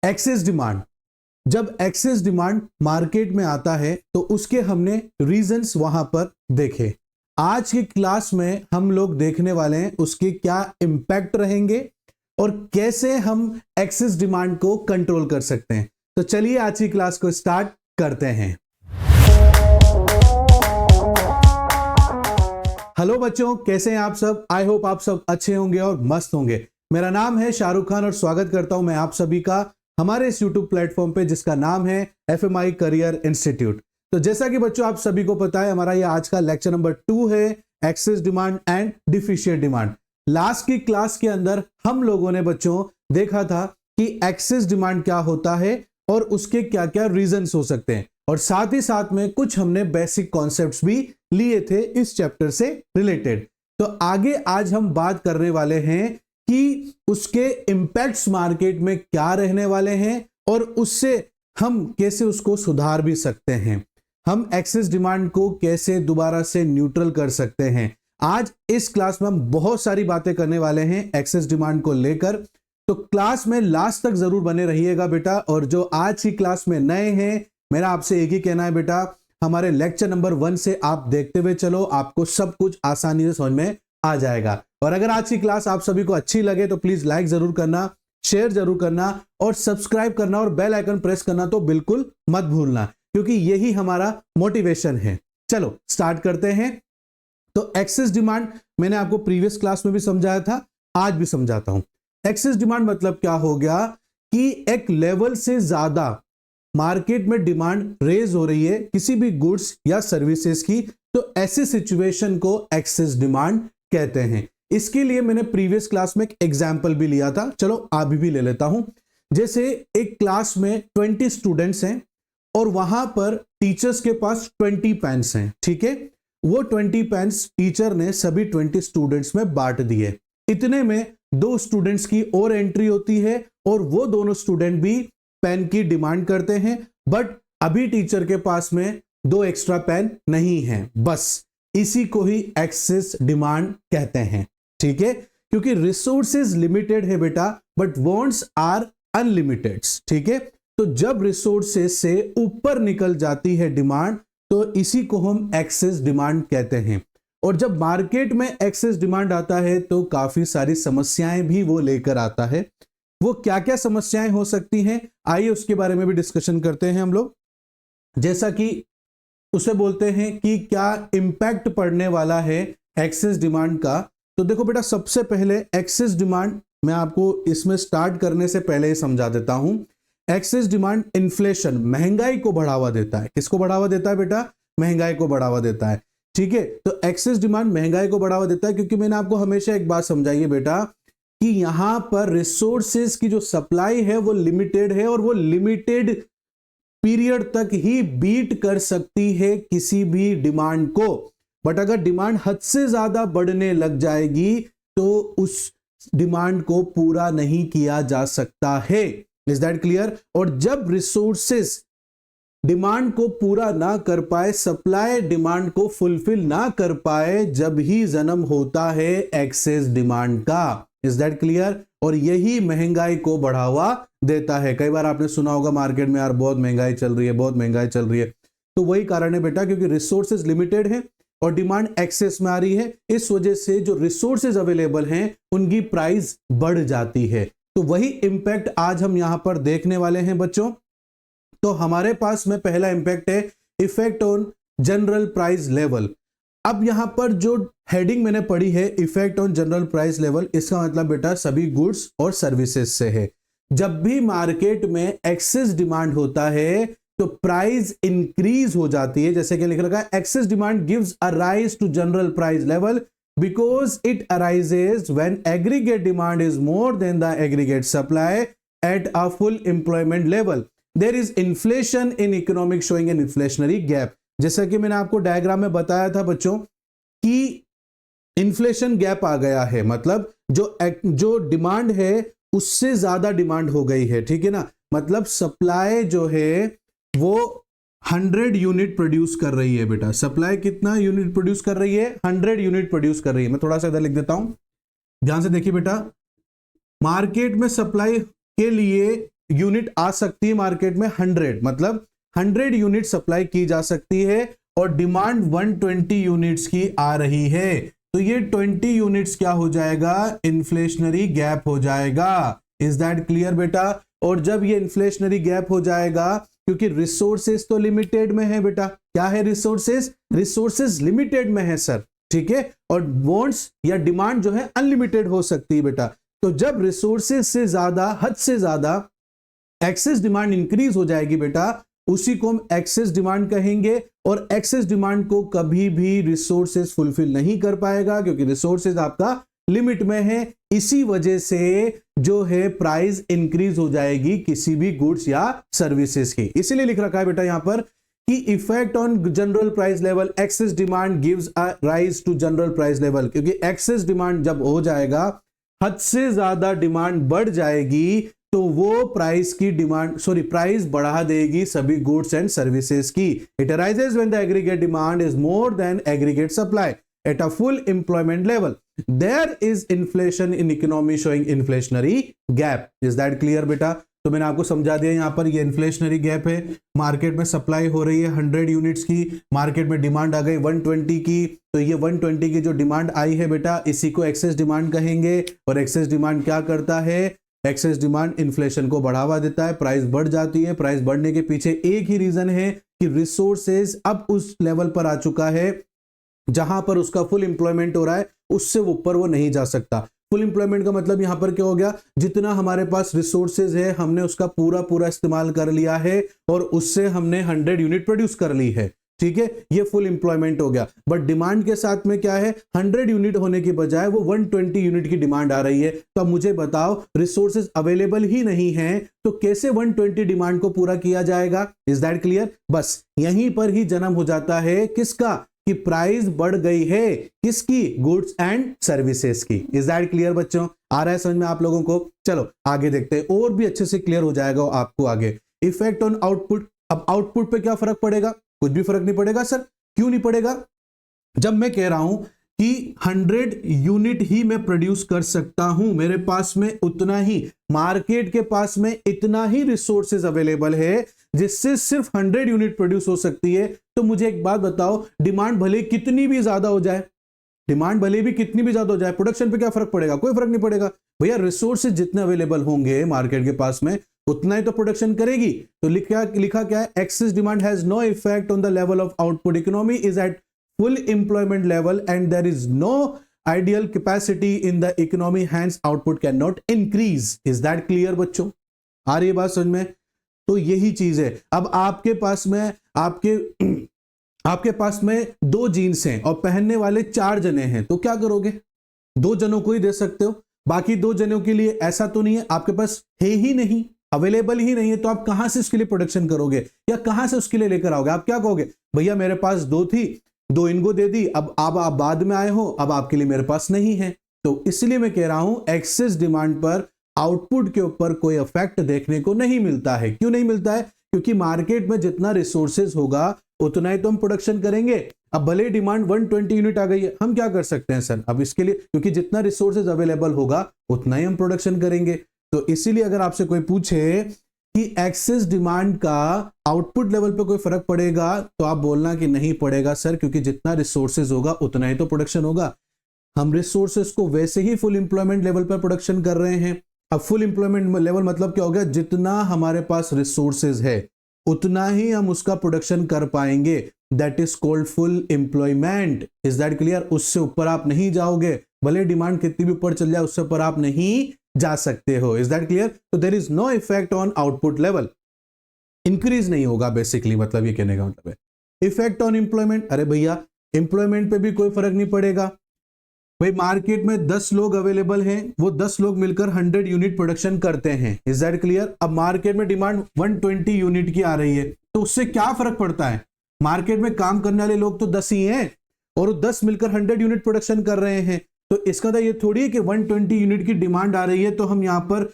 Access demand, जब excess demand market में आता है तो उसके हमने रीजंस वहां पर देखे। आज की क्लास में हम लोग देखने वाले हैं उसके क्या इंपैक्ट रहेंगे और कैसे हम एक्सेस डिमांड को कंट्रोल कर सकते हैं। तो चलिए आज की क्लास को स्टार्ट करते हैं। हेलो बच्चों, कैसे हैं आप सब? आई होप आप सब अच्छे होंगे और मस्त होंगे। मेरा नाम है शाहरुख खान और स्वागत करता हूं मैं आप सभी का हमारे इस YouTube प्लेटफॉर्म पे जिसका नाम है FMI करियर इंस्टीट्यूट। तो जैसा कि बच्चों आप सभी को पता है, हमारा ये आज का लेक्चर नंबर 2 है, excess demand and deficient demand. Last की क्लास के अंदर हम लोगों ने बच्चों देखा था कि एक्सेस डिमांड क्या होता है और उसके क्या क्या रीजंस हो सकते हैं, और साथ ही साथ में कुछ हमने बेसिक कॉन्सेप्ट्स भी लिए थे इस चैप्टर से रिलेटेड। तो आगे आज हम बात करने वाले हैं कि उसके इंपैक्ट्स मार्केट में क्या रहने वाले हैं और उससे हम कैसे उसको सुधार भी सकते हैं, हम एक्सेस डिमांड को कैसे दोबारा से न्यूट्रल कर सकते हैं। आज इस क्लास में हम बहुत सारी बातें करने वाले हैं एक्सेस डिमांड को लेकर, तो क्लास में लास्ट तक जरूर बने रहिएगा बेटा। और जो आज की क्लास में नए हैं, मेरा आपसे एक ही कहना है बेटा, हमारे लेक्चर नंबर 1 से आप देखते हुए चलो, आपको सब कुछ आसानी से समझ में आ जाएगा। और अगर आज की क्लास आप सभी को अच्छी लगे तो प्लीज लाइक जरूर करना, शेयर जरूर करना और सब्सक्राइब करना और बेल आइकन प्रेस करना तो बिल्कुल मत भूलना, क्योंकि यही हमारा मोटिवेशन है। चलो स्टार्ट करते हैं। तो एक्सेस डिमांड मैंने आपको प्रीवियस क्लास में भी समझाया था, आज भी समझाता हूं। एक्सेस डिमांड मतलब क्या हो गया कि एक लेवल से ज्यादा मार्केट में डिमांड रेज हो रही है किसी भी गुड्स या सर्विसेज की, तो ऐसी सिचुएशन को एक्सेस डिमांड कहते हैं। इसके लिए मैंने प्रीवियस क्लास में एक एग्जांपल भी लिया था, चलो अभी भी ले लेता हूं। जैसे एक क्लास में 20 स्टूडेंट्स हैं और वहां पर टीचर्स के पास 20 पेन्स हैं, ठीक है। वो 20 पेन्स टीचर ने सभी 20 स्टूडेंट्स में बांट दिए। इतने में 2 स्टूडेंट्स की और एंट्री होती है और वो दोनों स्टूडेंट भी पेन की डिमांड करते हैं, बट अभी टीचर के पास में 2 एक्स्ट्रा पेन नहीं है। बस इसी को ही एक्सेस डिमांड कहते हैं, ठीक है। क्योंकि रिसोर्सेज लिमिटेड है बेटा, बट वांट्स आर अनलिमिटेड, ठीक है। तो जब रिसोर्सेज से ऊपर निकल जाती है डिमांड, तो इसी को हम एक्सेस डिमांड कहते हैं। और जब मार्केट में एक्सेस डिमांड आता है तो काफी सारी समस्याएं भी वो लेकर आता है। वो क्या क्या समस्याएं हो सकती हैं, आइए उसके बारे में भी डिस्कशन करते हैं हम लोग। जैसा कि उसे बोलते हैं कि क्या इंपैक्ट पड़ने वाला है एक्सेस डिमांड का। तो देखो बेटा, सबसे पहले एक्सेस डिमांड मैं आपको इसमें स्टार्ट करने से पहले ही समझा देता हूं। एक्सेस डिमांड इन्फ्लेशन, महंगाई को बढ़ावा देता है। किसको बढ़ावा देता है बेटा? महंगाई को बढ़ावा देता है, ठीक है। तो एक्सेस डिमांड महंगाई को बढ़ावा देता है, क्योंकि मैंने आपको हमेशा एक बात समझाई है बेटा कि यहां पर रिसोर्सेज की जो सप्लाई है वो लिमिटेड है और वो लिमिटेड पीरियड तक ही बीट कर सकती है किसी भी डिमांड को। बट अगर डिमांड हद से ज्यादा बढ़ने लग जाएगी तो उस डिमांड को पूरा नहीं किया जा सकता है। Is that clear? और जब रिसोर्सेस डिमांड को पूरा ना कर पाए, सप्लाई डिमांड को फुलफिल ना कर पाए, जब ही जन्म होता है एक्सेस डिमांड का। Is that clear? और यही महंगाई को बढ़ावा देता है। कई बार आपने सुना होगा मार्केट में, यार बहुत महंगाई चल रही है, बहुत महंगाई चल रही है। तो वही कारण है बेटा, क्योंकि रिसोर्सेज लिमिटेड है और डिमांड एक्सेस में आ रही है। इस वजह से जो रिसोर्सेज अवेलेबल हैं उनकी प्राइस बढ़ जाती है। तो वही इंपैक्ट आज हम यहां पर देखने वाले हैं बच्चों। तो हमारे पास में पहला इंपैक्ट है effect on general price level. अब यहां पर जो हेडिंग मैंने पढ़ी है effect on general price level, इसका मतलब बेटा सभी गुड्स और सर्विसेज से है। जब भी मार्केट में एक्सेस डिमांड होता है तो प्राइस इंक्रीज हो जाती है। जैसे कि लिख रखा है, excess demand gives a rise to general price level because it arises when aggregate demand is more than the aggregate supply at a full employment level. There is inflation in economic showing an inflationary gap. जैसा कि मैंने आपको diagram में बताया था बच्चों कि inflation gap आ गया है, मतलब जो डिमांड है उससे ज्यादा डिमांड हो गई है, ठीक है ना। मतलब सप्लाई जो है वो 100 यूनिट प्रोड्यूस कर रही है बेटा। सप्लाई कितना यूनिट प्रोड्यूस कर रही है? 100 यूनिट प्रोड्यूस कर रही है। मैं थोड़ा सा इधर लिख देता हूं, ध्यान से देखिए बेटा। मार्केट में सप्लाई के लिए यूनिट आ सकती है मार्केट में 100, मतलब 100 यूनिट सप्लाई की जा सकती है और डिमांड 120 यूनिट्स की आ रही है, तो ये 20 यूनिट्स क्या हो जाएगा, इन्फ्लेशनरी गैप हो जाएगा। इज दैट क्लियर बेटा? और जब ये इन्फ्लेशनरी गैप हो जाएगा, क्योंकि रिसोर्सेज तो लिमिटेड में है बेटा, क्या है रिसोर्सेज लिमिटेड में है सर, ठीक है, और वांट्स या डिमांड जो है अनलिमिटेड हो सकती है बेटा। तो जब रिसोर्सेज से ज्यादा, हद से ज्यादा एक्सेस डिमांड इंक्रीज हो जाएगी बेटा, उसी को हम एक्सेस डिमांड कहेंगे। और एक्सेस डिमांड को कभी भी रिसोर्सेज फुलफिल नहीं कर पाएगा, क्योंकि रिसोर्सेज आपका लिमिट में है। इसी वजह से जो है प्राइस इंक्रीज हो जाएगी किसी भी गुड्स या सर्विसेज की। इसीलिए लिख रखा है बेटा यहां पर कि effect on general price level, excess demand gives a rise to general price level, क्योंकि एक्सेस डिमांड जब हो जाएगा, हद से ज्यादा डिमांड बढ़ जाएगी, तो वो प्राइस बढ़ा देगी सभी गुड्स एंड सर्विसेज की। It arises when the aggregate demand is more than aggregate supply at a full employment level, there is inflation in economy showing inflationary gap. Is that clear बेटा? तो मैंने आपको समझा दिया, यहां पर ये इन्फ्लेशनरी गैप है, मार्केट में सप्लाई हो रही है 100 यूनिट्स की, मार्केट में डिमांड आ गई 120 की, तो ये 120 की जो डिमांड आई है बेटा, इसी को एक्सेस डिमांड कहेंगे। और एक्सेस डिमांड क्या करता है, एक्सेस डिमांड इन्फ्लेशन को बढ़ावा देता है, प्राइस बढ़ जाती है। प्राइस बढ़ने के पीछे एक ही रीजन है कि रिसोर्सेज अब उस लेवल पर आ चुका है जहां पर उसका फुल एम्प्लॉयमेंट हो रहा है, उससे ऊपर वो नहीं जा सकता। फुल एम्प्लॉयमेंट का मतलब यहां पर क्या हो गया, जितना हमारे पास रिसोर्सेज है हमने उसका पूरा इस्तेमाल कर लिया है और उससे हमने 100 यूनिट प्रोड्यूस कर ली है, ठीक है, ये फुल एम्प्लॉयमेंट हो गया। बट डिमांड के साथ में क्या है, 100 यूनिट होने की बजाय वो 120 यूनिट की डिमांड आ रही है। तो अब मुझे बताओ, रिसोर्सेज अवेलेबल ही नहीं है, तो कैसे 120 डिमांड को पूरा किया जाएगा? Is that clear? बस यहीं पर ही जन्म हो जाता है किसका, कि प्राइस बढ़ गई है, किसकी, गुड्स एंड सर्विसेज की। इज दैट क्लियर बच्चों? आ रहा है समझ में आप लोगों को? चलो आगे देखते हैं, और भी अच्छे से क्लियर हो जाएगा आपको आगे। Effect on output. अब आउटपुट पे क्या फर्क पड़ेगा? कुछ भी फर्क नहीं पड़ेगा सर। क्यों नहीं पड़ेगा? जब मैं कह रहा हूं कि 100 यूनिट ही मैं प्रोड्यूस कर सकता हूं, मेरे पास में उतना ही, मार्केट के पास में इतना ही रिसोर्सेज अवेलेबल है जिससे सिर्फ 100 यूनिट प्रोड्यूस हो सकती है, तो मुझे एक बात बताओ, डिमांड भले कितनी भी ज्यादा हो जाए, प्रोडक्शन पे क्या फर्क पड़ेगा? कोई फर्क नहीं पड़ेगा भैया। रिसोर्सेज जितने अवेलेबल होंगे मार्केट के पास में, उतना ही तो प्रोडक्शन करेगी। तो लिखा क्या है, excess demand has no effect on the level of output, economy is at full employment level and there is no ideal capacity in the economy, hence output cannot increase. Is that clear बच्चों? आ रही है बात समझ में? तो यही चीज है। अब आपके पास में 2 जीन्स हैं और पहनने वाले 4 जने हैं, तो क्या करोगे? 2 जनों को ही दे सकते हो, बाकी 2 जनों के लिए ऐसा तो नहीं है, आपके पास है ही नहीं, अवेलेबल ही नहीं है, तो आप कहां से उसके लिए प्रोडक्शन करोगे या कहां से उसके लिए लेकर आओगे? आप क्या कहोगे, भैया मेरे पास 2 थी, 2 इनको दे दी, अब आप बाद में आए हो, अब आपके लिए मेरे पास नहीं है। तो इसलिए मैं कह रहा हूं, एक्सेस डिमांड पर आउटपुट के ऊपर कोई इफेक्ट देखने को नहीं मिलता है। क्यों नहीं मिलता है? क्योंकि मार्केट में जितना रिसोर्सेज होगा उतना ही तो हम प्रोडक्शन करेंगे। अब भले डिमांड 120 यूनिट आ गई है, हम क्या कर सकते हैं सर अब इसके लिए, क्योंकि जितना रिसोर्सेज अवेलेबल होगा उतना ही हम प्रोडक्शन करेंगे। तो इसीलिए अगर आपसे कोई पूछे कि एक्सेस डिमांड का आउटपुट लेवल पे कोई फर्क पड़ेगा, तो आप बोलना कि नहीं पड़ेगा सर, क्योंकि जितना रिसोर्सेज होगा उतना ही तो प्रोडक्शन होगा। हम रिसोर्सेज को वैसे ही फुल एम्प्लॉयमेंट लेवल पर प्रोडक्शन कर रहे हैं। अब फुल एम्प्लॉयमेंट लेवल मतलब क्या हो गया, जितना हमारे पास रिसोर्सेज है उतना ही हम उसका प्रोडक्शन कर पाएंगे, that is called full employment. Is that clear? उससे ऊपर आप नहीं जाओगे, भले डिमांड कितनी भी ऊपर चल जाए, उससे ऊपर आप नहीं जा सकते हो। Is that clear? तो there is no effect on output level, increase नहीं होगा बेसिकली, मतलब ये कहने का मतलब है। इफेक्ट ऑन एम्प्लॉयमेंट, अरे भैया एम्प्लॉयमेंट पे भी कोई फर्क नहीं पड़ेगा। भाई मार्केट में 10 लोग अवेलेबल हैं, वो 10 लोग मिलकर 100 यूनिट प्रोडक्शन करते हैं। Is that clear? अब मार्केट में डिमांड 120 यूनिट की आ रही है, तो उससे क्या फर्क पड़ता है? मार्केट में काम करने वाले लोग तो 10 ही हैं और 10 मिलकर 100 यूनिट प्रोडक्शन कर रहे हैं। तो इसका तो ये थोड़ी है कि 120 यूनिट की डिमांड आ रही है तो हम यहां पर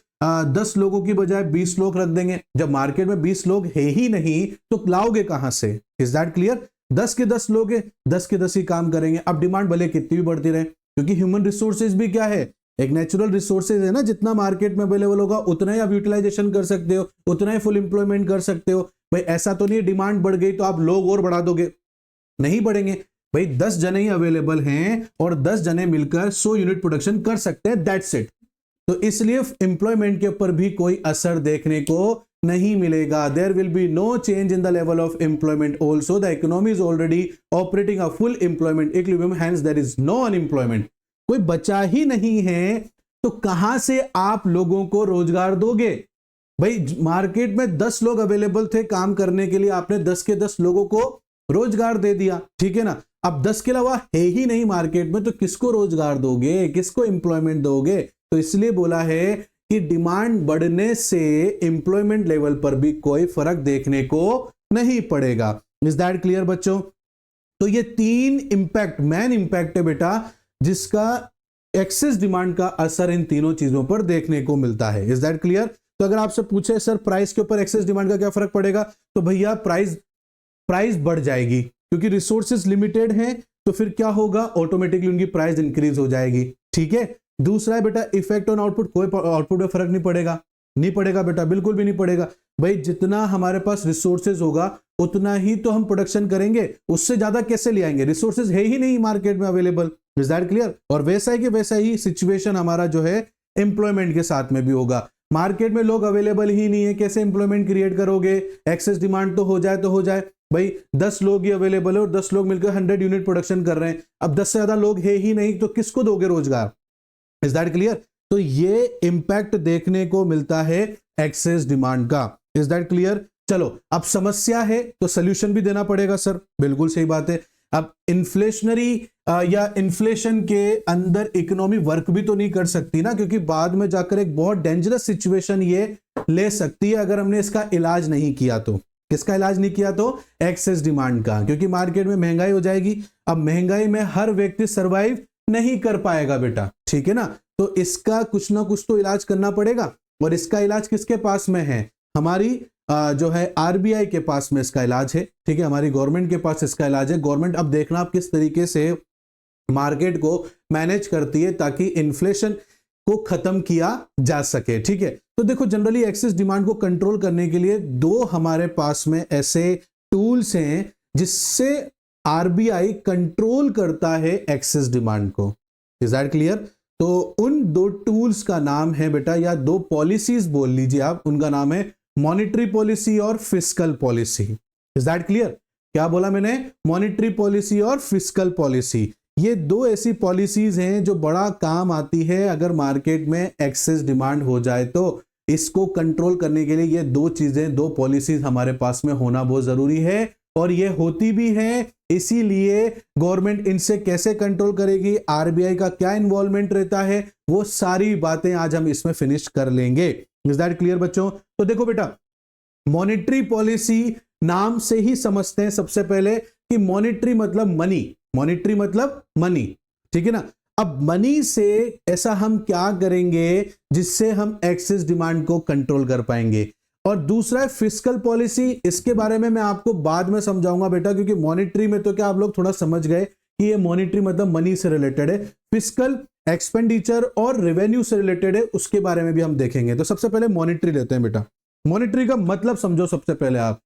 10 लोगों की बजाय 20 लोग रख देंगे। जब मार्केट में 20 लोग है ही नहीं तो लाओगे कहां से? Is that clear? 10 के 10 लोग हैं, 10 के 10 ही काम करेंगे। अब डिमांड भले कितनी भी बढ़ती रहे, क्योंकि ह्यूमन रिसोर्सेज भी क्या है, एक नेचुरल रिसोर्सेज है ना, जितना मार्केट में अवेलेबल होगा उतना ही आप यूटिलाइजेशन कर सकते हो, उतना ही फुल एम्प्लॉयमेंट कर सकते हो। भाई ऐसा तो नहीं डिमांड बढ़ गई तो आप लोग और बढ़ा दोगे, नहीं बढ़ेंगे। भाई 10 जने ही अवेलेबल हैं और 10 जने मिलकर 100 यूनिट प्रोडक्शन कर सकते हैं, दैट्स इट। तो इसलिए एम्प्लॉयमेंट के ऊपर भी कोई असर देखने को नहीं मिलेगा। There will be no change in the level of employment also, the economy is already operating a full employment equilibrium, hence there is no unemployment. कोई बचा ही नहीं है तो कहां से आप लोगों को रोजगार दोगे? भाई मार्केट में 10 लोग अवेलेबल थे काम करने के लिए, आपने 10 के 10 लोगों को रोजगार दे दिया, ठीक है ना। अब 10 के अलावा है ही नहीं मार्केट में, तो किसको रोजगार दोगे, किसको एम्प्लॉयमेंट दोगे? तो इसलिए बोला है कि डिमांड बढ़ने से एम्प्लॉयमेंट लेवल पर भी कोई फर्क देखने को नहीं पड़ेगा। इज दैट क्लियर बच्चों? तो ये 3 इंपैक्ट, मेन इंपैक्ट है बेटा, जिसका एक्सेस डिमांड का असर इन तीनों चीजों पर देखने को मिलता है। Is that clear? तो अगर आपसे पूछे सर प्राइस के ऊपर एक्सेस डिमांड का क्या फर्क पड़ेगा, तो भैया प्राइस बढ़ जाएगी, क्योंकि रिसोर्सेज लिमिटेड हैं, तो फिर क्या होगा, ऑटोमेटिकली उनकी प्राइस इंक्रीज हो जाएगी, ठीक है। दूसरा है बेटा इफेक्ट ऑन आउटपुट, कोई आउटपुट में फर्क नहीं पड़ेगा, नहीं पड़ेगा बेटा, बिल्कुल भी नहीं पड़ेगा। भाई जितना हमारे पास रिसोर्सेज होगा उतना ही तो हम प्रोडक्शन करेंगे, उससे ज्यादा कैसे ले आएंगे, रिसोर्सेज है ही नहीं मार्केट में अवेलेबल। Is that clear? और वैसा है कि वैसा ही सिचुएशन हमारा जो है एम्प्लॉयमेंट के साथ में भी होगा। मार्केट में लोग अवेलेबल ही नहीं है, कैसे एम्प्लॉयमेंट क्रिएट करोगे? एक्सेस डिमांड तो हो जाए। भाई 10 लोग ही अवेलेबल है और 10 लोग मिलकर 100 यूनिट प्रोडक्शन कर रहे हैं, अब 10 से ज्यादा लोग है ही नहीं, तो किसको दोगे रोजगार? Is that clear? तो ये इंपैक्ट देखने को मिलता है एक्सेस डिमांड का। Is that clear? चलो अब समस्या है तो सोल्यूशन भी देना पड़ेगा सर, बिल्कुल सही बात है। अब इन्फ्लेशनरी या इन्फ्लेशन के अंदर इकोनॉमी वर्क भी तो नहीं कर सकती ना, क्योंकि बाद में जाकर एक बहुत डेंजरस सिचुएशन ये ले सकती है अगर हमने इसका इलाज नहीं किया तो। किसका इलाज नहीं किया? तो एक्सेस डिमांड का, क्योंकि मार्केट में महंगाई हो जाएगी। अब महंगाई में हर व्यक्ति सरवाइव नहीं कर पाएगा बेटा, ठीक है ना। तो इसका कुछ ना कुछ तो इलाज करना पड़ेगा, और इसका इलाज किसके पास में है? हमारी जो है आरबीआई के पास में इसका इलाज है, ठीक है, हमारी गवर्नमेंट के पास इसका इलाज है। गवर्नमेंट अब देखना आप किस तरीके से मार्केट को मैनेज करती है ताकि इन्फ्लेशन को खत्म किया जा सके, ठीक है। तो देखो जनरली एक्सेस डिमांड को कंट्रोल करने के लिए 2 हमारे पास में ऐसे टूल्स हैं जिससे आरबीआई कंट्रोल करता है एक्सेस डिमांड को। Is that clear? तो उन 2 टूल्स का नाम है बेटा, या 2 पॉलिसीज बोल लीजिए आप, उनका नाम है मॉनेटरी पॉलिसी और fiscal policy. Is that clear? क्या बोला मैंने? मॉनेटरी पॉलिसी और फिस्कल पॉलिसी। ये 2 ऐसी पॉलिसीज हैं जो बड़ा काम आती है अगर मार्केट में एक्सेस डिमांड हो जाए तो। इसको कंट्रोल करने के लिए ये 2 चीजें, 2 पॉलिसीज हमारे पास में होना बहुत जरूरी है, और ये होती भी है। इसीलिए गवर्नमेंट इनसे कैसे कंट्रोल करेगी, आरबीआई का क्या इन्वॉल्वमेंट रहता है, वो सारी बातें आज हम इसमें फिनिश कर लेंगे। इज दैट क्लियर बच्चों? तो देखो बेटा, मॉनेटरी पॉलिसी नाम से ही समझते हैं सबसे पहले कि मॉनेटरी मतलब मनी, मॉनेटरी मतलब मनी, ठीक है ना। अब मनी से ऐसा हम क्या करेंगे जिससे हम एक्सेस डिमांड को कंट्रोल कर पाएंगे। और दूसरा है फिस्कल पॉलिसी, इसके बारे में मैं आपको बाद में समझाऊंगा बेटा, क्योंकि मॉनेटरी में तो क्या आप लोग थोड़ा समझ गए कि ये मॉनेटरी मतलब मनी से रिलेटेड है, फिस्कल एक्सपेंडिचर और रेवेन्यू से रिलेटेड है, उसके बारे में भी हम देखेंगे। तो सबसे पहले मॉनेटरी लेते हैं बेटा। मॉनेटरी का मतलब समझो सबसे पहले आप।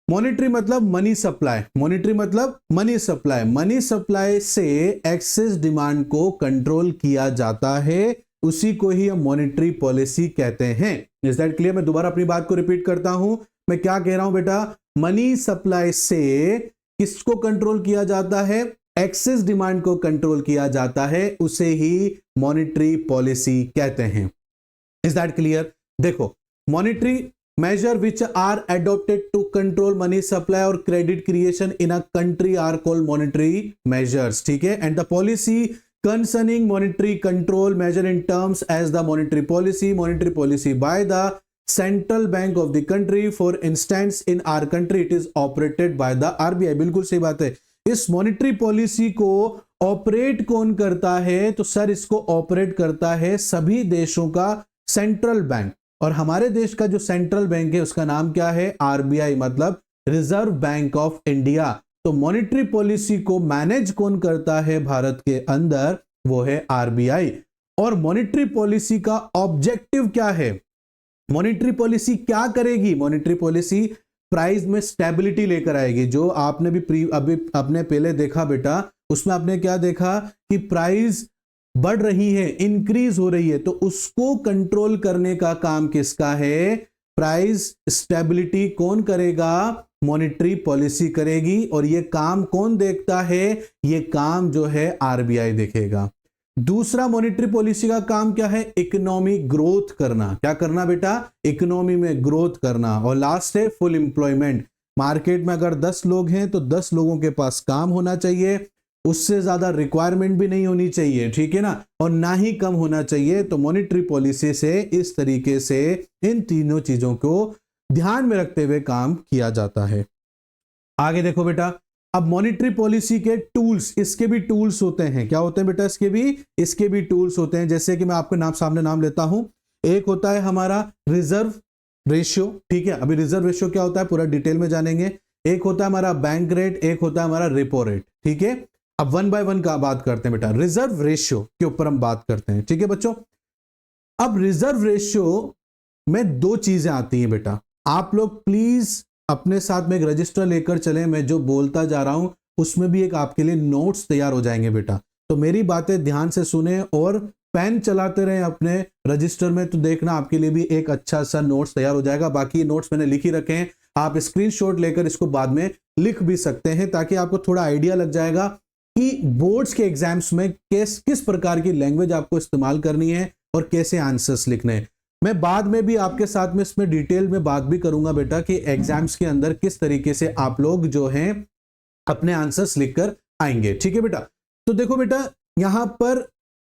मॉनेटरी मतलब मनी सप्लाई, मॉनेटरी मतलब मनी सप्लाई। मनी सप्लाई से एक्सेस डिमांड को कंट्रोल किया जाता है, उसी को ही हम मॉनेटरी पॉलिसी कहते हैं। Is that clear? मैं दोबारा अपनी बात को रिपीट करता हूं, मैं क्या कह रहा हूं बेटा, मनी सप्लाई से किसको कंट्रोल किया जाता है? एक्सेस डिमांड को कंट्रोल किया जाता है, उसे ही मॉनेटरी पॉलिसी कहते हैं। Is that clear? देखो, monetary measure which are adopted to control money supply or credit creation in a country are called monetary measures, ठीक है। and the policy concerning monetary control measure in terms as the monetary policy by the central bank of the country. For instance in our country it is operated by the RBI। बिल्कुल सही बात है। इस monetary policy को operate कौन करता है? तो सर इसको ऑपरेट करता है सभी देशों का सेंट्रल बैंक, और हमारे देश का जो सेंट्रल बैंक है उसका नाम क्या है? आरबीआई, मतलब रिजर्व बैंक ऑफ इंडिया। तो मॉनेटरी पॉलिसी को मैनेज कौन करता है भारत के अंदर? वो है आरबीआई। और मॉनेटरी पॉलिसी का ऑब्जेक्टिव क्या है? मॉनेटरी पॉलिसी क्या करेगी? मॉनेटरी पॉलिसी प्राइस में स्टेबिलिटी लेकर आएगी। जो आपने भी अभी आपने पहले देखा बेटा, उसमें आपने क्या देखा कि प्राइस बढ़ रही है, इंक्रीज हो रही है, तो उसको कंट्रोल करने का काम किसका है? प्राइस स्टेबिलिटी कौन करेगा? मॉनेटरी पॉलिसी करेगी। और ये काम कौन देखता है? ये काम जो है आरबीआई देखेगा। दूसरा मॉनेटरी पॉलिसी का काम क्या है? इकोनॉमी ग्रोथ करना। क्या करना बेटा? इकोनॉमी में ग्रोथ करना। और लास्ट है फुल एम्प्लॉयमेंट। मार्केट में अगर 10 लोग हैं तो 10 लोगों के पास काम होना चाहिए, उससे ज्यादा रिक्वायरमेंट भी नहीं होनी चाहिए, ठीक है ना, और ना ही कम होना चाहिए। तो मॉनेटरी पॉलिसी से इस तरीके से इन तीनों चीजों को ध्यान में रखते हुए काम किया जाता है। आगे देखो बेटा, अब मॉनेटरी पॉलिसी के टूल्स, इसके भी टूल्स होते हैं। क्या होते हैं बेटा? इसके भी टूल्स होते हैं। जैसे कि मैं आपके सामने नाम लेता हूं। एक होता है हमारा रिजर्व रेशियो, ठीक है, अभी रिजर्व रेशियो क्या होता है पूरा डिटेल में जानेंगे। एक होता है हमारा बैंक रेट, एक होता है हमारा रेपो रेट, ठीक है। अब 1 बाय 1 का बात करते हैं बेटा। रिजर्व रेशियो के ऊपर हम बात करते हैं, ठीक है बच्चों। अब रिजर्व रेशियो में 2 चीजें आती हैं बेटा। आप लोग प्लीज अपने साथ में एक रजिस्टर लेकर चलें। मैं जो बोलता जा रहा हूं उसमें भी एक आपके लिए नोट्स तैयार हो जाएंगे बेटा। तो मेरी बातें ध्यान से सुने और पेन चलाते रहें अपने रजिस्टर में, तो देखना आपके लिए भी एक अच्छा सा नोट्स तैयार हो जाएगा। बाकी नोट्स मैंने लिख ही रखे हैं, आप स्क्रीनशॉट लेकर इसको बाद में लिख भी सकते हैं, ताकि आपको थोड़ा आइडिया लग जाएगा कि बोर्ड्स के एग्जाम्स में किस प्रकार की लैंग्वेज आपको इस्तेमाल करनी है और कैसे आंसर्स लिखने हैं। मैं बाद में भी आपके साथ में इसमें डिटेल में बात भी करूंगा बेटा कि एग्जाम्स के अंदर किस तरीके से आप लोग जो हैं अपने आंसर्स लिखकर आएंगे, ठीक है बेटा। तो देखो बेटा, यहां पर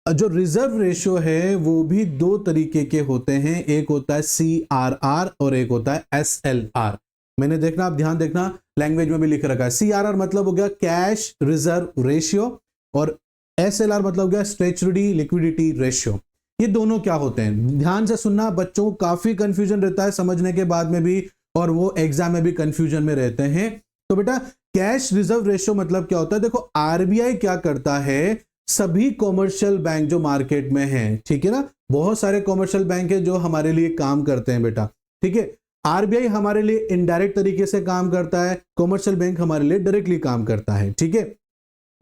जो रिजर्व रेशियो है वो भी 2 तरीके के होते हैं। एक होता है CRR और एक होता है SLR। मैंने देखना, आप ध्यान देखना, लैंग्वेज में भी लिख रखा है। CRR मतलब हो गया कैश रिजर्व रेशियो, और SLR मतलब हो गया स्ट्रेचरी लिक्विडिटी रेशियो। ये दोनों क्या होते हैं? ध्यान से सुनना, बच्चों को काफी कंफ्यूजन रहता है समझने के बाद में भी, और वो एग्जाम में भी कंफ्यूजन में रहते हैं। तो बेटा, कैश रिजर्व रेशियो मतलब क्या होता है? देखो, आरबीआई क्या करता है, सभी कॉमर्शियल बैंक जो मार्केट में हैं, ठीक है ना, बहुत सारे कॉमर्शियल बैंक है जो हमारे लिए काम करते हैं बेटा, ठीक है। आरबीआई हमारे लिए इनडायरेक्ट तरीके से काम करता है, कॉमर्शियल बैंक हमारे लिए डायरेक्टली काम करता है, ठीक है।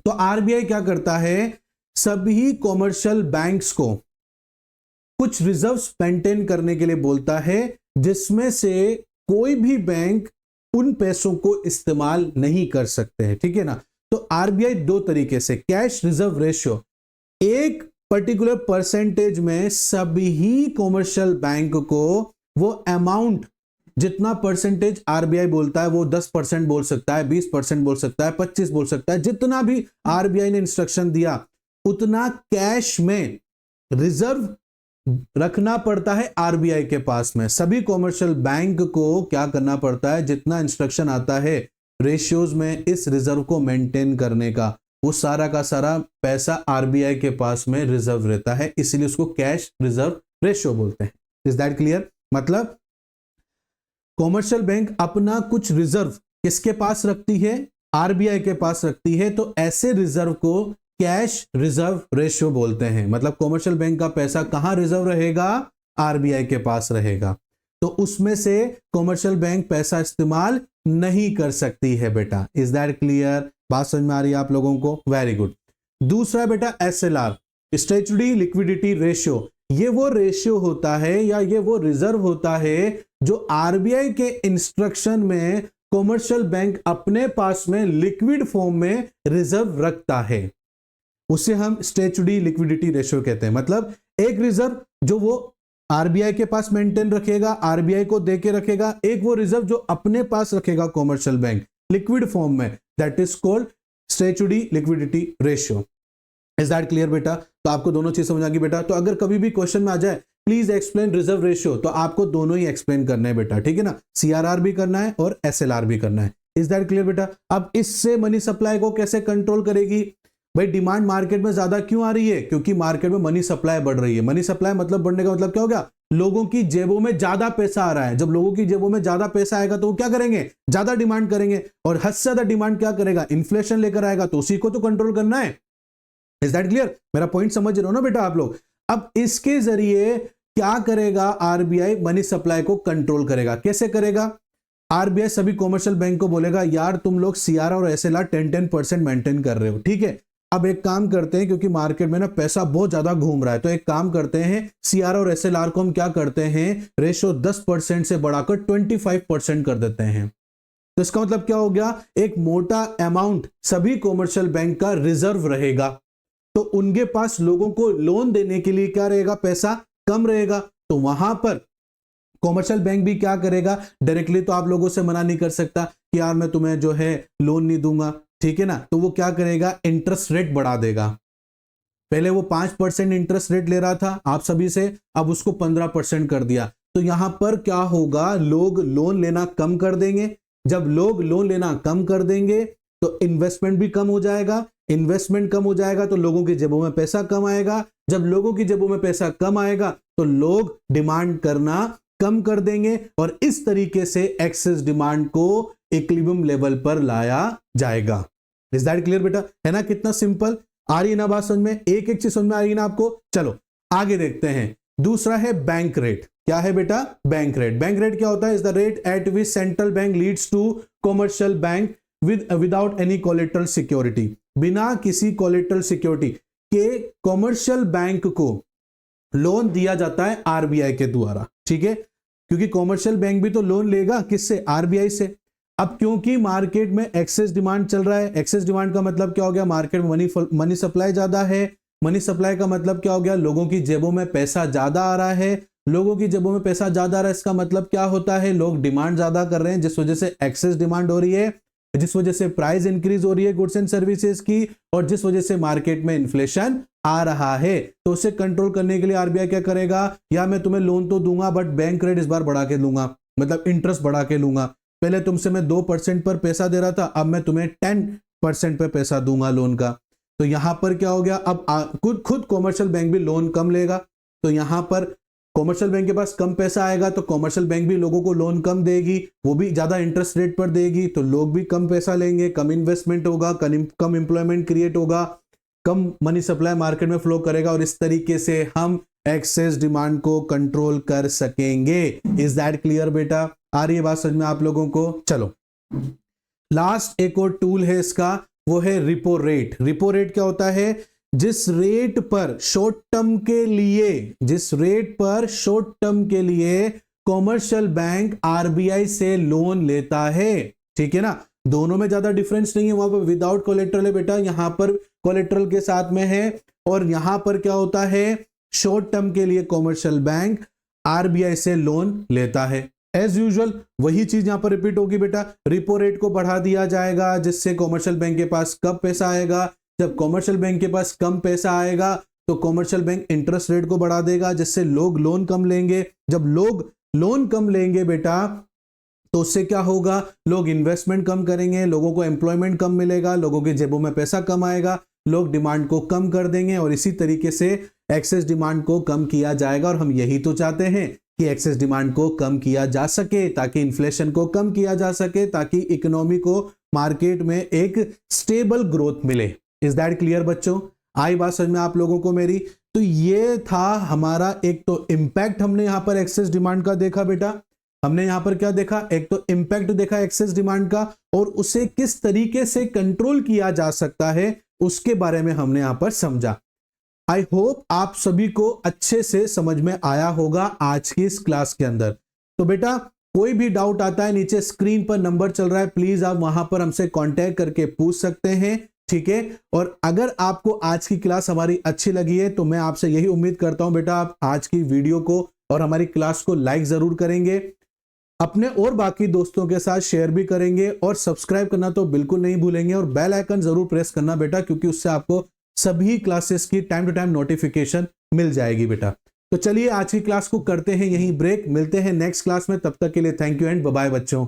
तो आरबीआई क्या करता है, सभी कॉमर्शियल बैंक्स को कुछ रिजर्व्स मेंटेन करने के लिए बोलता है, जिसमें से कोई भी बैंक उन पैसों को इस्तेमाल नहीं कर सकते हैं, ठीक है ना। तो आरबीआई 2 तरीके से, कैश रिजर्व रेशियो, एक पर्टिकुलर परसेंटेज में सभी कॉमर्शियल बैंक को वो अमाउंट, जितना परसेंटेज आरबीआई बोलता है, वो 10% बोल सकता है, 20% बोल सकता है, 25 बोल सकता है, जितना भी आरबीआई ने इंस्ट्रक्शन दिया उतना कैश में रिजर्व रखना पड़ता है आरबीआई के पास में। सभी कॉमर्शियल बैंक को क्या करना पड़ता है, जितना इंस्ट्रक्शन आता है रेशियोज में इस रिजर्व को मेंटेन करने का, वो सारा का सारा पैसा आरबीआई के पास में रिजर्व रहता है, इसीलिए उसको कैश रिजर्व रेशियो बोलते हैं। Is that clear? मतलब कॉमर्शियल बैंक अपना कुछ रिजर्व किसके पास रखती है? आरबीआई के पास रखती है, तो ऐसे रिजर्व को कैश रिजर्व रेशियो बोलते हैं। मतलब कॉमर्शियल बैंक का पैसा कहां रिजर्व रहेगा? आरबीआई के पास रहेगा, तो उसमें से कॉमर्शियल बैंक पैसा इस्तेमाल नहीं कर सकती है बेटा। Is that clear? बात समझ में आ रही है आप लोगों को? Very good. दूसरा बेटा SLR, स्टैट्यूटरी लिक्विडिटी रेशियो। ये वो रेशियो होता है या ये वो रिजर्व होता है जो आरबीआई के इंस्ट्रक्शन में कॉमर्शियल बैंक अपने पास में लिक्विड फॉर्म में रिजर्व रखता है, उसे हम स्टैट्यूटरी लिक्विडिटी रेशियो कहते हैं। मतलब एक रिजर्व जो वो आरबीआई के पास मेंटेन रखेगा, आरबीआई को देके रखेगा, एक वो रिजर्व जो अपने पास रखेगा कॉमर्शियल बैंक लिक्विड फॉर्म में, that is called statutory liquidity ratio. Is that clear बेटा? तो आपको दोनों चीज समझ आ गई बेटा। तो अगर कभी भी क्वेश्चन में आ जाए प्लीज एक्सप्लेन रिजर्व रेशियो, तो आपको दोनों ही एक्सप्लेन करना है बेटा, ठीक है ना। सीआरआर भी करना है और एसएलआर भी करना है। इज दैट क्लियर बेटा? अब इससे मनी सप्लाई को कैसे कंट्रोल करेगी? भाई डिमांड मार्केट में ज्यादा क्यों आ रही है? क्योंकि मार्केट में मनी सप्लाई बढ़ रही है। मनी सप्लाई मतलब बढ़ने का मतलब क्या हो गया? लोगों की जेबों में ज्यादा पैसा आ रहा है। जब लोगों की जेबों में ज्यादा पैसा आएगा तो वो क्या करेंगे? ज्यादा डिमांड करेंगे, और हद से ज्यादा डिमांड क्या करेगा? इन्फ्लेशन लेकर आएगा, तो उसी को तो कंट्रोल करना है। Is that clear? मेरा पॉइंट समझ रहे हो ना बेटा आप लोग? अब इसके जरिए क्या करेगा आरबीआई, मनी सप्लाई को कंट्रोल करेगा। कैसे करेगा? आरबीआई सभी कॉमर्शियल बैंक को बोलेगा यार तुम लोग सीआर और एसएलआर 10% मेंटेन कर रहे हो, ठीक है। अब एक काम करते हैं, क्योंकि मार्केट में ना पैसा बहुत ज्यादा घूम रहा है, तो एक काम करते हैं, सीआर और एसएलआर को हम क्या करते हैं, रेशो 10% से बढ़ाकर 25% कर देते हैं। तो इसका मतलब क्या हो गया, एक मोटा अमाउंट सभी कॉमर्शियल बैंक का रिजर्व रहेगा, तो उनके पास लोगों को लोन देने के लिए क्या रहेगा, पैसा कम रहेगा। तो वहां पर कॉमर्शियल बैंक भी क्या करेगा, डायरेक्टली तो आप लोगों से मना नहीं कर सकता कि यार मैं तुम्हें जो है लोन नहीं दूंगा, ठीक है ना। तो वो क्या करेगा, इंटरेस्ट रेट बढ़ा देगा। पहले वो 5% इंटरेस्ट रेट ले रहा था आप सभी से, अब उसको 15% कर दिया। तो यहां पर क्या होगा, लोग लोन लेना कम कर देंगे। जब लोग लोन लेना कम कर देंगे तो इन्वेस्टमेंट भी कम हो जाएगा, इन्वेस्टमेंट कम हो जाएगा तो लोगों की जेबों में पैसा कम आएगा। जब लोगों की जेबों में पैसा कम आएगा तो लोग डिमांड करना कम कर देंगे, और इस तरीके से एक्सेस डिमांड को इक्विलिब्रियम लेवल पर लाया जाएगा। इज दैट क्लियर बेटा? है ना, कितना सिंपल। आ रही है ना बात समझ में? एक एक चीज समझ में आ रही है ना आपको? चलो आगे देखते हैं। दूसरा है बैंक रेट। क्या है बेटा? Bank rate. बैंक रेट क्या होता है? Is the rate at which central bank leads to commercial bank without any collateral security. बिना किसी कोलेटरल सिक्योरिटी के कॉमर्शियल बैंक को लोन दिया जाता है आरबीआई के द्वारा, ठीक है। क्योंकि कॉमर्शियल बैंक भी तो लोन लेगा किससे? आरबीआई से। अब क्योंकि मार्केट में एक्सेस डिमांड चल रहा है, एक्सेस डिमांड का मतलब क्या हो गया, मार्केट में मनी सप्लाई ज्यादा है। मनी सप्लाई का मतलब क्या हो गया, लोगों की जेबों में पैसा ज्यादा आ रहा है। लोगों की जेबों में पैसा ज्यादा आ रहा है, इसका मतलब क्या होता है, लोग डिमांड ज्यादा कर रहे हैं, जिस वजह से एक्सेस डिमांड हो रही है, जिस वजह से प्राइस इंक्रीज हो रही है गुड्स एंड सर्विसेज की, और जिस वजह से मार्केट में इन्फ्लेशन आ रहा है। तो उसे कंट्रोल करने के लिए आरबीआई क्या करेगा, या मैं तुम्हें लोन तो दूंगा बट बैंक रेट इस बार बढ़ा के दूंगा, मतलब इंटरेस्ट बढ़ा के लूंगा। पहले तुमसे मैं 2% पर पैसा दे रहा था, अब मैं तुम्हें 10% पर पैसा दूंगा लोन का। तो यहां पर क्या हो गया, अब खुद कॉमर्शियल बैंक भी लोन कम लेगा। तो यहां पर कॉमर्शियल बैंक के पास कम पैसा आएगा तो कॉमर्शियल बैंक भी लोगों को लोन कम देगी, वो भी ज्यादा इंटरेस्ट रेट पर देगी, तो लोग भी कम पैसा लेंगे, कम इन्वेस्टमेंट होगा, कम एम्प्लॉयमेंट क्रिएट होगा, कम मनी सप्लाई मार्केट में फ्लो करेगा, और इस तरीके से हम एक्सेस डिमांड को कंट्रोल कर सकेंगे। इज दैट क्लियर बेटा? आ रही है बात समझ में आप लोगों को? चलो लास्ट एक और टूल है इसका, वो है रिपो रेट। रिपो रेट क्या होता है, जिस रेट पर शॉर्ट टर्म के लिए कॉमर्शियल बैंक आरबीआई से लोन लेता है, ठीक है ना। दोनों में ज्यादा डिफरेंस नहीं है, वहां पर विदाउट कोलेटरल है बेटा, यहां पर कोलेटरल के साथ में है। और यहां पर क्या होता है, शॉर्ट टर्म के लिए कॉमर्शियल बैंक आरबीआई से लोन लेता है। एज यूजुअल वही चीज यहां पर रिपीट होगी बेटा, रिपो रेट को बढ़ा दिया जाएगा, जिससे कॉमर्शियल बैंक के पास कब पैसा आएगा, जब कॉमर्शियल बैंक के पास कम पैसा आएगा तो कॉमर्शियल बैंक इंटरेस्ट रेट को बढ़ा देगा, जिससे लोग लोन कम लेंगे। जब लोग लोन कम लेंगे बेटा तो उससे क्या होगा, लोग इन्वेस्टमेंट कम करेंगे, लोगों को एम्प्लॉयमेंट कम मिलेगा, लोगों की जेबों में पैसा कम आएगा, लोग डिमांड को कम कर देंगे, और इसी तरीके से एक्सेस डिमांड को कम किया जाएगा। और हम यही तो चाहते हैं कि एक्सेस डिमांड को कम किया जा सके, ताकि इन्फ्लेशन को कम किया जा सके, ताकि इकोनॉमी को मार्केट में एक स्टेबल ग्रोथ मिले। इज दैट क्लियर बच्चों? आई बात समझ में आप लोगों को मेरी? तो ये था हमारा एक तो इंपैक्ट, हमने यहां पर एक्सेस डिमांड का देखा बेटा, हमने यहां पर क्या देखा, एक तो इंपैक्ट देखा एक्सेस डिमांड का, और उसे किस तरीके से कंट्रोल किया जा सकता है उसके बारे में हमने यहां पर समझा। आई होप आप सभी को अच्छे से समझ में आया होगा आज की इस क्लास के अंदर। तो बेटा कोई भी डाउट आता है, नीचे स्क्रीन पर नंबर चल रहा है, प्लीज आप वहां पर हमसे कांटेक्ट करके पूछ सकते हैं, ठीक है। और अगर आपको आज की क्लास हमारी अच्छी लगी है तो मैं आपसे यही उम्मीद करता हूं बेटा, आप आज की वीडियो को और हमारी क्लास को लाइक जरूर करेंगे, अपने और बाकी दोस्तों के साथ शेयर भी करेंगे, और सब्सक्राइब करना तो बिल्कुल नहीं भूलेंगे, और बेल आइकन जरूर प्रेस करना बेटा, क्योंकि उससे आपको सभी क्लासेस की टाइम टू टाइम नोटिफिकेशन मिल जाएगी बेटा। तो चलिए आज की क्लास को करते हैं यहीं ब्रेक, मिलते हैं नेक्स्ट क्लास में, तब तक के लिए thank you and bye bye बच्चों।